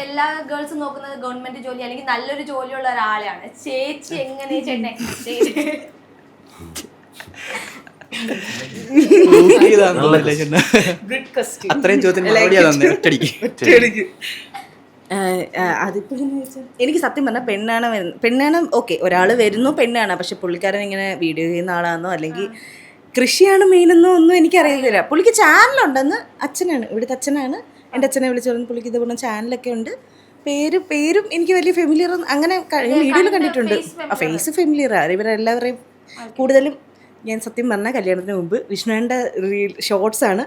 എല്ലാ ഗേൾസും നോക്കുന്നത് ഗവൺമെന്റ് ജോലി അല്ലെങ്കിൽ നല്ലൊരു ജോലിയുള്ള ഒരാളെയാണ്. ചേച്ചി എങ്ങനെ ചേട്ടൻ എക്സ്പെക്ട് ചെയ്ത്? അത്രയും ചോദ്യത്തിന് അതിപ്പോ എനിക്ക് സത്യം പറഞ്ഞാൽ പെണ്ണാണ് ഓക്കെ, ഒരാൾ വരുന്നു പെണ്ണാണ്, പക്ഷെ പുള്ളിക്കാരൻ ഇങ്ങനെ വീഡിയോ ചെയ്യുന്ന ആളാണെന്നോ അല്ലെങ്കിൽ കൃഷിയാണ് മെയിനെന്നോ ഒന്നും എനിക്കറിയത്തില്ല. പുള്ളിക്ക് ചാനലുണ്ടെന്ന് അച്ഛനാണ്, ഇവിടുത്തെ അച്ഛനാണ് എൻ്റെ അച്ഛനെ വിളിച്ചു പറഞ്ഞു. പുള്ളിക്ക് ഇതുപോലെ ചാനലൊക്കെ ഉണ്ട്. പേരും എനിക്ക് വലിയ ഫെമിലിയർ അങ്ങനെ വീഡിയോയിൽ കണ്ടിട്ടുണ്ട്. ആ ഫേസ് ഫെമിലിയർ. ഇവരെല്ലാവരെയും കൂടുതലും ഞാൻ സത്യം പറഞ്ഞാൽ കല്യാണത്തിന് മുമ്പ് വിഷ്ണുവിൻ്റെ ഷോർട്സാണ്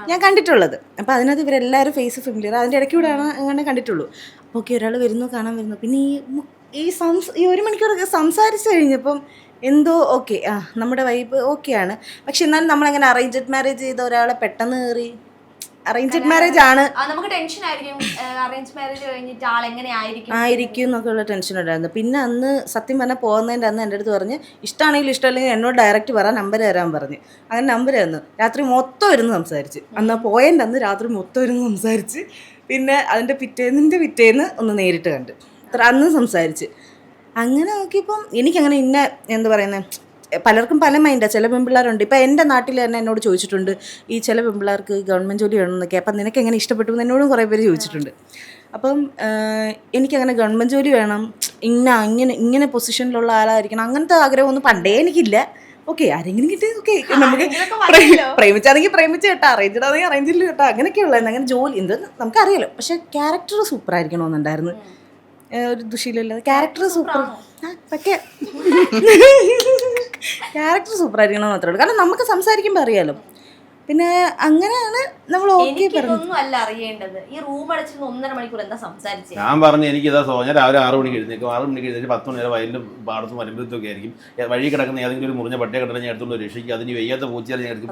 ഞാൻ കണ്ടിട്ടുള്ളത്. അപ്പോൾ അതിനകത്ത് ഇവരെല്ലാവരും ഫേസ് ഫെമിലിയർ. അതിൻ്റെ ഇടയ്ക്കൂടെയാണ് അങ്ങനെ കണ്ടിട്ടുള്ളൂ. അപ്പോൾ ഓക്കെ, ഒരാൾ വരുന്നു, കാണാൻ വരുന്നു. പിന്നെ ഈ 1 മണിക്കൂറൊക്കെ സംസാരിച്ച് കഴിഞ്ഞപ്പം എന്തോ ഓക്കെ, നമ്മുടെ വൈബ് ഓക്കെയാണ്. പക്ഷെ എന്നാലും നമ്മളങ്ങനെ അറേഞ്ച്ഡ് മാരേജ് ചെയ്ത ഒരാളെ പെട്ടെന്ന് കയറി അറേഞ്ച്ഡ് മാരേജ് ആണ്, നമുക്ക് ടെൻഷൻ ആയിരിക്കും. അറേഞ്ച് മാരേജ് കഴിഞ്ഞിട്ട് ആൾ എങ്ങനെ ആയിരിക്കും എന്നൊക്കെ ഉള്ള ടെൻഷൻ ഉണ്ടായിരുന്നു. പിന്നെ അന്ന് സത്യം പറഞ്ഞാൽ പോകുന്നതിൻ്റെ അന്ന് എൻ്റെ അടുത്ത് പറഞ്ഞ് ഇഷ്ടമാണെങ്കിലും ഇഷ്ടമല്ലെങ്കിൽ എന്നോട് ഡയറക്റ്റ് പറ, നമ്പർ തരാൻ പറഞ്ഞ്. അങ്ങനെ നമ്പർ തന്നു. രാത്രി മൊത്തം ഇരുന്ന് സംസാരിച്ച്. അന്ന് പോയതിൻ്റെ അന്ന് രാത്രി മൊത്തം ഇരുന്ന് സംസാരിച്ച്. പിന്നെ അതിൻ്റെ പിറ്റേന്ന് ഒന്ന് നേരിട്ട് കണ്ട് അന്ന് സംസാരിച്ച്. അങ്ങനെ നോക്കിയപ്പം എനിക്കങ്ങനെ എന്താ പറയുന്നത്, പലർക്കും പല മൈൻഡാണ്. ചില പെൺപിള്ളേരുണ്ട്. ഇപ്പം എൻ്റെ നാട്ടിൽ തന്നെ എന്നോട് ചോദിച്ചിട്ടുണ്ട്, ഈ ചില പെൺപിള്ളേർക്ക് ഗവൺമെൻറ് ജോലി വേണമെന്നൊക്കെ. അപ്പം നിനക്ക് എങ്ങനെ ഇഷ്ടപ്പെട്ടു എന്ന് എന്നോടും കുറേ പേര് ചോദിച്ചിട്ടുണ്ട്. അപ്പം എനിക്കങ്ങനെ ഗവൺമെൻറ് ജോലി വേണം, ഇങ്ങനെ പൊസിഷനിലുള്ള ആളായിരിക്കണം, അങ്ങനത്തെ ആഗ്രഹമൊന്നും പണ്ടേ എനിക്കില്ല. ഓക്കെ, ആരെങ്കിലും കിട്ടി ഓക്കെ, നമുക്ക് പ്രേമിച്ചാണെങ്കിൽ പ്രേമിച്ച് കേട്ടോ, അറേഞ്ച്ഡ് ആണെങ്കിൽ അറേഞ്ചിൽ കേട്ടോ, അങ്ങനെയൊക്കെ ഉള്ളായിരുന്നു. അങ്ങനെ ജോലി എന്തെന്ന് നമുക്കറിയാലോ. പക്ഷേ ക്യാരക്ടർ സൂപ്പറായിരിക്കണമെന്നുണ്ടായിരുന്നു. ഒരു ദുഷിയില്ലാതെ ക്യാരക്ടർ സൂപ്പർ, പക്ഷേ ക്യാരക്ടർ സൂപ്പറായിരിക്കണം മാത്രമേ ഉള്ളൂ. കാരണം നമുക്ക് സംസാരിക്കുമ്പോൾ അറിയാലോ. പിന്നെ അങ്ങനെയാണ് നമ്മൾ ഓക്കെ പറഞ്ഞത്. അല്ല അറിയേണ്ടത്, ഈ റൂം അടച്ചിരുന്ന് 1.5 മണിക്കൂർ എന്താ സംസാരിച്ചത്? ഞാൻ പറഞ്ഞു എനിക്ക് ഇതാ ഞാൻ രാവിലെ 6 മണിക്ക് എഴുന്നേക്കും. 6 മണിക്ക് എഴുന്നേറ്റ് 10 മണി വരെ വയലിലും പാടത്തും വരുമ്പോഴത്തൊക്കെ ആയിരിക്കും. വഴി കിടക്കുന്ന ഏതെങ്കിലും ഒരു മുറിഞ്ഞ പട്ടിയെ കിടന്ന് ഞാൻ എടുത്തുകൊണ്ട് രക്ഷിക്കും. അതിന് വെയ്യാത്ത പൂച്ചയാൽ ഞാൻ എടുക്കും.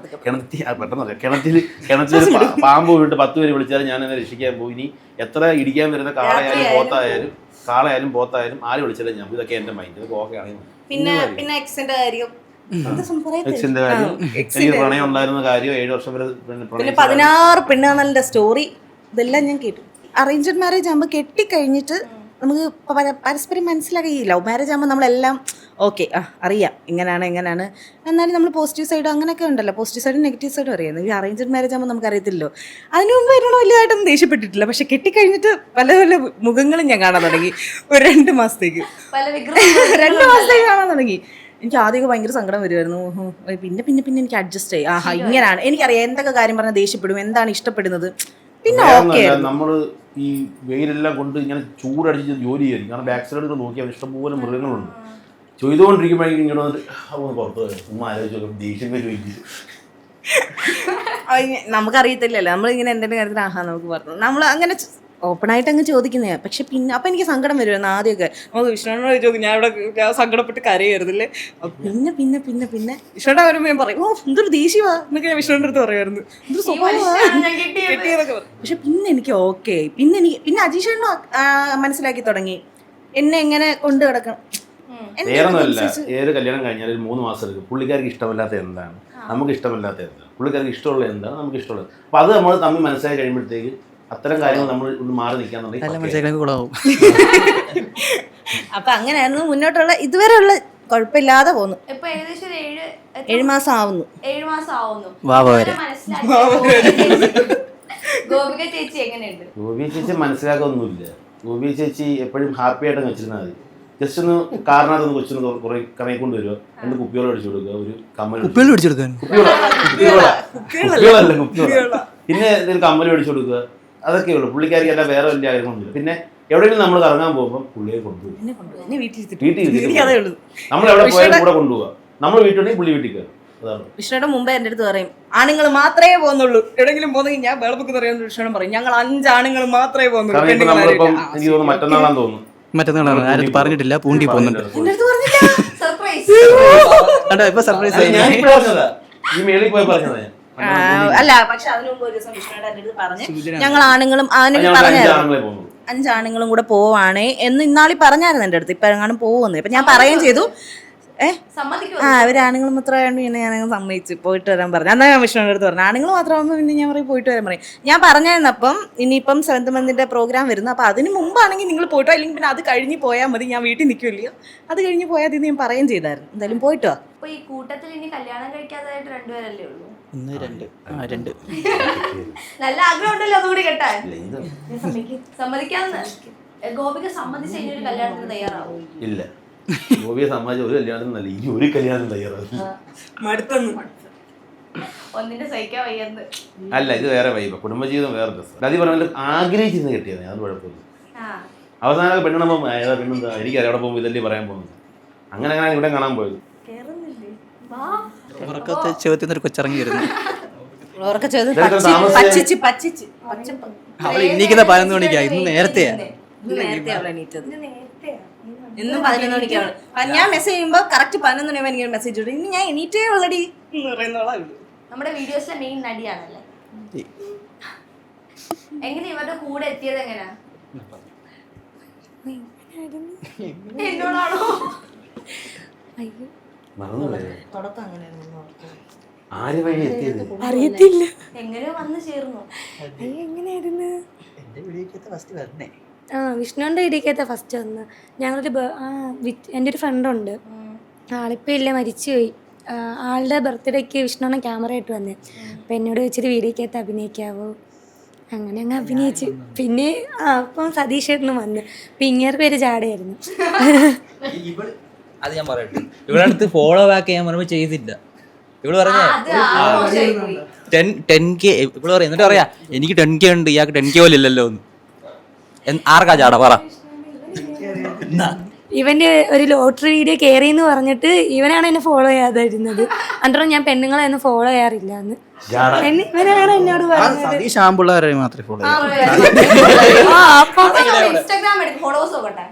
കിണറ്റിൽ പാമ്പ് വീട്ട് 10 പേര് വിളിച്ചാലും ഞാൻ എന്നെ രക്ഷിക്കാൻ പോയി. ഇനി എത്ര ഇടിക്കാൻ വരുന്ന കാളയായാലും പോത്തായാലും ആര് വിളിച്ചാലും ഞാൻ. ഇതൊക്കെ എൻ്റെ മൈൻഡ്. ഇതൊക്കെ ഓക്കെ ആണെങ്കിൽ പിന്നെ എക്സിന്റെ കാര്യം, എക്സിന്റെ കാര്യം, എനിക്ക് പ്രണയം ഉണ്ടായിരുന്ന കാര്യം, 7 വർഷം വരെ പിന്നെ 16 പെണ്ണാണലിന്റെ സ്റ്റോറി, ഇതെല്ലാം ഞാൻ കേട്ടു. അറേഞ്ച്ഡ് മാരേജ് ആകുമ്പോൾ കെട്ടിക്കഴിഞ്ഞിട്ട് നമുക്ക് പരസ്പരം മനസ്സിലാക്കി. ലവ് മാരേജ് ആകുമ്പോൾ നമ്മളെല്ലാം ഓക്കെ അറിയാം എങ്ങനെയാണ് എന്നാലും നമ്മൾ പോസിറ്റീവ് സൈഡും അങ്ങനെയൊക്കെ ഉണ്ടല്ലോ, പോസിറ്റീവ് സൈഡും നെഗറ്റീവ് സൈഡും അറിയാം. ഈ അറേഞ്ച്ഡ് മാരേജ് ആകുമ്പോൾ നമുക്ക് അറിയത്തില്ലല്ലോ. അതിന് മുമ്പ് എന്നോട് വലിയതായിട്ടൊന്നും ദേഷ്യപ്പെട്ടിട്ടില്ല. പക്ഷെ കെട്ടിക്കഴിഞ്ഞിട്ട് പല മുഖങ്ങളും ഞാൻ കാണാൻ തുടങ്ങി. ഒരു 2 മാസത്തേക്ക് 2 മാസത്തേക്ക് കാണാൻ തുടങ്ങി. എനിക്ക് ആദ്യമൊക്കെ ഭയങ്കര സങ്കടം വരുമായിരുന്നു. പിന്നെ എനിക്ക് അഡ്ജസ്റ്റ് ആയി. ഇങ്ങനെയാണ് എനിക്കറിയാം എന്തൊക്കെ കാര്യം പറഞ്ഞാൽ ദേഷ്യപ്പെടും, എന്താണ് ഇഷ്ടപ്പെടുന്നത്. പിന്നെ ഓക്കെ, നമ്മൾ ഈ വെയിലെല്ലാം കൊണ്ട് ഇങ്ങനെ ചൂടടിച്ച് ജോലി ചെയ്യായിരിക്കും. കാരണം ബാക്ക് സൈഡിൽ നോക്കിയാൽ ഇഷ്ടംപോലെ മൃഗങ്ങളുണ്ട്. ചെയ്തുകൊണ്ടിരിക്കുമ്പോഴേക്കും ഇങ്ങനെ വന്നിട്ട് പുറത്ത് ഉമ്മ ആലോചിച്ചു ദേഷ്യം ചോദിച്ചു. നമുക്കറിയത്തില്ലല്ലോ, നമ്മളിങ്ങനെ എന്തെങ്കിലും കാര്യത്തിൽ നമുക്ക് പറഞ്ഞു നമ്മൾ അങ്ങനെ ഓപ്പണായിട്ട് അങ്ങ് ചോദിക്കുന്നതാണ്. പക്ഷെ പിന്നെ അപ്പം എനിക്ക് സങ്കടം വരുമായിരുന്നു ആദ്യമൊക്കെ. നമുക്ക് വിഷ്ണുവിനോട് ചോദിക്കും, ഞാൻ ഇവിടെ സങ്കടപ്പെട്ട് കരയായിരുന്നില്ലേ. പിന്നെ വിഷ്ണുവിടെ വരുമ്പോൾ ഞാൻ പറയും, എന്തൊരു ദേഷ്യവാ എന്നൊക്കെ ഞാൻ വിഷ്ണുവിൻ്റെ അടുത്ത് പറയുമായിരുന്നു, എന്തൊരു സ്വഭാവമാണ് കിട്ടിയതൊക്കെ പറയും. പക്ഷെ പിന്നെ എനിക്ക് ഓക്കെ ആയി. പിന്നെ അജീഷേണ്ണ മനസ്സിലാക്കി തുടങ്ങി എന്നെ എങ്ങനെ കൊണ്ടു കിടക്കണം. വേറൊന്നുമല്ല, ഏത് കല്യാണം കഴിഞ്ഞാൽ 3 മാസം എടുക്കും. പുള്ളിക്കാർക്ക് ഇഷ്ടമല്ലാത്ത എന്താണ്, നമുക്ക് ഇഷ്ടമല്ലാത്ത എന്താണ്, പുള്ളിക്കാർക്ക് ഇഷ്ടമുള്ള എന്താണ്, നമുക്ക് ഇഷ്ടമുള്ളത്. അപ്പോൾ അത് നമ്മൾ തമ്മിൽ മനസ്സിലാക്കി കഴിയുമ്പോഴത്തേക്ക് അത്തരം കാര്യങ്ങൾ നമ്മൾ ഒന്ന് മാറി നിൽക്കാന്നുണ്ടെങ്കിൽ അപ്പൊ അങ്ങനെയായിരുന്നു മുന്നോട്ടുള്ള ഇതുവരെയുള്ള കുഴപ്പമില്ലാതെ പോന്നു. ഇപ്പൊ ഏകദേശം 7 മാസം ആവുന്നു. 7 മാസം ആവുന്നു. ഗോപിക ചേച്ചി എങ്ങനെയുണ്ട്? ഗോപിക ചേച്ചി മനസ്സിലാക്കൊന്നുമില്ല. ഗോപിക ചേച്ചി എപ്പോഴും ഹാപ്പി ആയിട്ട് വെച്ചിരുന്നാൽ മതി. ജസ്റ്റ് ഒന്ന് കാരണത്തൊന്ന് കൊച്ചിന് കുറെ കറങ്ങി കൊണ്ട് വരിക, 2 കുപ്പിയോളം അടിച്ചു കൊടുക്കുക, ഒരു കമ്മൽ കുപ്പിയോളല്ല, പിന്നെ എന്തെങ്കിലും കമ്മൽ അടിച്ചു കൊടുക്കുക, അതൊക്കെ ഉള്ളൂ. പുള്ളിക്കാർക്ക് എല്ലാം വേറെ വലിയ കാര്യങ്ങളൊന്നുമില്ല. പിന്നെ എവിടെയെങ്കിലും നമ്മൾ കറങ്ങാൻ പോകുമ്പോൾ പുള്ളിയെ കൊണ്ടുപോകും. നമ്മൾ എവിടെ പോയാലും കൂടെ കൊണ്ടുപോകുക. നമ്മൾ വീട്ടിലുണ്ടെങ്കിൽ പുള്ളി വീട്ടിൽ കയറും. അതാണ്. വിഷ്ണുയുടെ മുമ്പേ എൻ്റെ അടുത്ത് പറയും, ആണുങ്ങൾ മാത്രമേ പോകുന്നുള്ളൂ. എവിടെയെങ്കിലും പോകുന്നെങ്കിൽ ഞാൻ വേളപ്പൊക്കെ അറിയാമെന്ന് വിഷ്ണുടെ പറയും, ഞങ്ങൾ 5 ആണുങ്ങൾ മാത്രമേ പോകുന്നുള്ളൂ. എനിക്ക് തോന്നുന്നു മറ്റന്നാളാന്ന് തോന്നുന്നു. മറ്റന്നാളാണ് പറഞ്ഞിട്ടില്ല, പൂണ്ടി പോകുന്നുണ്ട്. ഈ മേളിൽ പോയി പറഞ്ഞതാ. അല്ല, പക്ഷെ അതിനു മുമ്പ് ഒരു ദിവസം വിഷ്ണുയുടെ എൻ്റെ അടുത്ത് പറഞ്ഞ് ഞങ്ങൾ ആണുങ്ങളും 5 ആണുങ്ങളും കൂടെ പോവാണേ എന്ന് ഇന്നാളി പറഞ്ഞായിരുന്നു എൻ്റെ അടുത്ത്. ഇപ്പൊ എങ്ങാനും പോകുന്നു. ഇപ്പൊ ഞാൻ പറയുകയും ചെയ്തു, സമ്മതിക്കുമോ? അവരാണുങ്ങൾ മാത്രമായതുകൊണ്ട് പിന്നെ ഞാനങ്ങ് സമ്മതിച്ച് പോയിട്ട് വരാൻ പറഞ്ഞു. എന്നാൽ ഞാൻ വിഷ്ണുവിൻ്റെ അടുത്ത് പറഞ്ഞു ആണുങ്ങൾ മാത്രമാകുമ്പോൾ പിന്നെ ഞാൻ പറയും പോയിട്ട് വരാൻ പറയും. ഞാൻ പറഞ്ഞായിരുന്നു അപ്പം ഇനിയിപ്പം 7th month പ്രോഗ്രാം വരുന്നു, അപ്പോൾ അതിന് മുമ്പാണെങ്കിൽ നിങ്ങൾ പോയിട്ടോ, അല്ലെങ്കിൽ പിന്നെ അത് കഴിഞ്ഞ് പോയാൽ മതി, ഞാൻ വീട്ടിൽ നിൽക്കില്ലയോ, അത് കഴിഞ്ഞ് പോയാൽ ഇത് ഞാൻ പറയുകയും ചെയ്തായിരുന്നു. എന്തായാലും പോയിട്ടോ. അപ്പൊ ഈ കൂട്ടത്തിൽ ഇനി കല്യാണം കഴിക്കാതായിട്ട് 2 പേരല്ലേ ഉള്ളൂ? 2 നല്ല ആഗ്രഹം ഉണ്ടല്ലോ അതുകൂടി കേട്ടാൻ. സമ്മതിക്കാന്ന് ഗോപിക സമ്മതിച്ച് ഇനി ഒരു കല്യാണത്തിന് തയ്യാറാവും? ഇല്ല, ഗോപിയെ സമ്മതിച്ച ഒരു കല്യാണത്തിന് നല്ല, ഇനി ഒരു കല്യാണത്തിന് തയ്യാറാവും. ഒന്നിന്റെ സഹിക്കാൻ വയ്യെന്ന്. അല്ല, ഇത് വേറെ വൈബ, കുടുംബജീവിതം വേറെ രസം. അത് പറഞ്ഞാൽ ആഗ്രഹിച്ചിരുന്ന് കിട്ടിയത് അത് കുഴപ്പമില്ല. അവസാനം പെണ്ണുമ്പോൾ ഏതാ പെണ്ണെന്താ എനിക്കറിയാം, അവിടെ പോകുമ്പോൾ ഇതല്ലേ പറയാൻ പോകുന്നത്. അങ്ങനെ ഇവിടെ കാണാൻ പോയത്. ചോദ്യത്തിൽ ഒരു കൊച്ചിറങ്ങി വരുന്നു. അവൾ എണീക്കുന്ന 11 മണിക്കാ, ഇന്ന് നേരത്തെയാ. എന്നും 11 മണിക്കാണ്. ഞാൻ മെസ്സേജ് ചെയ്യുമ്പോൾ കറക്റ്റ് 11 മണിയാകുമ്പോൾ എനിക്ക് മെസ്സേജ് ഇടും, ഇനി ഞാൻ എണീറ്റേ ഉള്ളടി എന്ന് പറയുന്നോളാം. നമ്മുടെ വീഡിയോസിലെ മെയിൻ നടിയാണല്ലേ. എങ്ങനെ ഇവരുടെ കൂടെ എത്തിയത് എങ്ങനെയാ? എന്നോടാണോ? അറിയത്തില്ല എങ്ങനെയോ വന്ന് ചേർന്നു. എങ്ങനെയായിരുന്നു? വിഷ്ണുവിൻ്റെ ഇടിക്കത്തെ ഫസ്റ്റ് വന്ന് ഞങ്ങളൊരു എൻ്റെ ഒരു ഫ്രണ്ടുണ്ട്, ആളിപ്പോൾ ഇല്ല, മരിച്ചുപോയി. ആളുടെ ബർത്ത്ഡേക്ക് വിഷ്ണുവിനെ ക്യാമറ ആയിട്ട് വന്നേ. അപ്പം എന്നോട് ചോദിച്ചിട്ട് വീഡിയോക്കകത്ത് അഭിനയിക്കാവോ? അങ്ങനെ അങ്ങ് അഭിനയിച്ചു. പിന്നെ അപ്പം സതീഷ് ഏട്ടനും വന്ന്. അപ്പം ഇങ്ങേറെ പേര് ജാടയായിരുന്നു. അത് ഞാൻ പറയട്ടെ, ഇവിടെ അടുത്ത് ഫോളോ ബാക്ക് ചെയ്യാൻ പറയുമ്പോൾ ചെയ്തില്ല. ഇവള് പറഞ്ഞ 10K ഇവള് പറയാം, എന്നിട്ട് പറയാ എനിക്ക് 10K ഉണ്ട്, ഇയാൾക്ക് 10K പോലും ഇല്ലല്ലോ എന്ന്. ആർക്കാ ചാട പറ? ഇവൻ്റെ ഒരു ലോട്ടറി വീഡിയോ കയറി എന്ന് പറഞ്ഞിട്ട് ഇവനാണ് എന്നെ ഫോളോ ചെയ്യാതിരുന്നത്. അന്നേരം ഞാൻ പെണ്ണുങ്ങളെ ഒന്നും ഫോളോ ചെയ്യാറില്ല എന്ന് ഇവനാണ് എന്നോട് പറഞ്ഞത്. ഷാമ്പുള്ളവരെ മാത്രമേ ഫോളോ ഇൻസ്റ്റാഗ്രാം ഫോളോവേഴ്സ് നോക്കട്ടെ.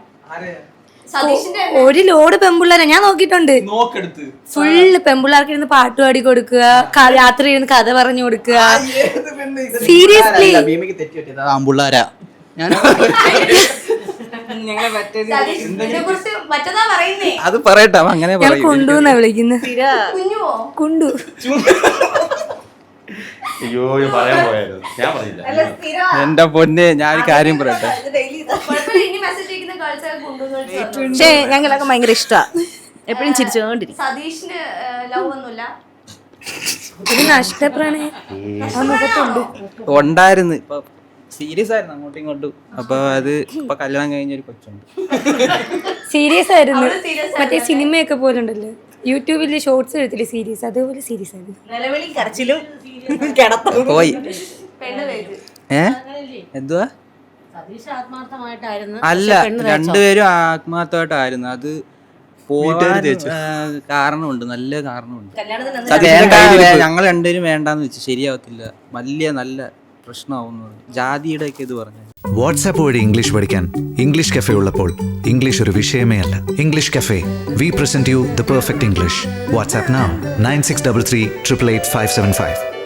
ഒരു ലോഡ് പെമ്പിള്ളേരെ ഞാൻ നോക്കിയിട്ടുണ്ട്. ഫുള്ള് പെമ്പിള്ളേർക്ക് ഇരുന്ന് പാട്ട് പാടി കൊടുക്കുക, രാത്രി ഇരുന്ന് കഥ പറഞ്ഞു കൊടുക്കുക. സീരിയസ്ലി ആമ്പുള്ളാരാ അത് പറയട്ടെ, അങ്ങനെ ഞാൻ കുണ്ടുന്നാ വിളിക്കുന്നത്. കുണ്ടു. എന്റെ പൊന്നെ, ഞാൻ ഒരു കാര്യം പറയട്ടെ, പക്ഷേ ഞങ്ങളൊക്കെ ഭയങ്കര ഇഷ്ടമാണ്, എപ്പോഴും ചിരിച്ചുകൊണ്ടിരിക്കും. സതീഷിന് ലവ് ഒന്നുമില്ല? ഒരു നഷ്ടപ്രണയം ഉണ്ടായിരുന്നു. ഇപ്പൊ സീരിയസ് ആയിരുന്നു അങ്ങോട്ടും ഇങ്ങോട്ടും. അപ്പൊ അത് ഇപ്പൊ കല്യാണം കഴിഞ്ഞൊരു കൊച്ചുണ്ട്. സീരിയസ് ആയിരുന്നു. മറ്റേ സിനിമയൊക്കെ പോലെ ഉണ്ടല്ലോ, യൂട്യൂബില് ഷോർട്സ് എടുത്തില്ലേ സീരീസ്, അതേപോലെ സീരീസ് ആയിരുന്നു. നിലവിളി കരച്ചിലും പോയി. എന്തുവാ? അല്ല, രണ്ടുപേരും ആത്മാർത്ഥമായിട്ടായിരുന്നു. അത് പോകാൻ കാരണമുണ്ട്, നല്ല കാരണമുണ്ട്. ഞങ്ങൾ രണ്ടുപേരും വേണ്ടാന്ന് വെച്ചു, ശരിയാവത്തില്ല, വലിയ നല്ല പ്രശ്നമാവുന്നത് ജാതിയുടെ ഒക്കെ ഇത് പറഞ്ഞു. വാട്സാപ്പ് വഴി ഇംഗ്ലീഷ് പഠിക്കാൻ ഇംഗ്ലീഷ് കഫേ ഉള്ളപ്പോൾ ഇംഗ്ലീഷ് ഒരു വിഷയമേ അല്ല. English cafe, we present you the perfect English. WhatsApp now 9633 888 575.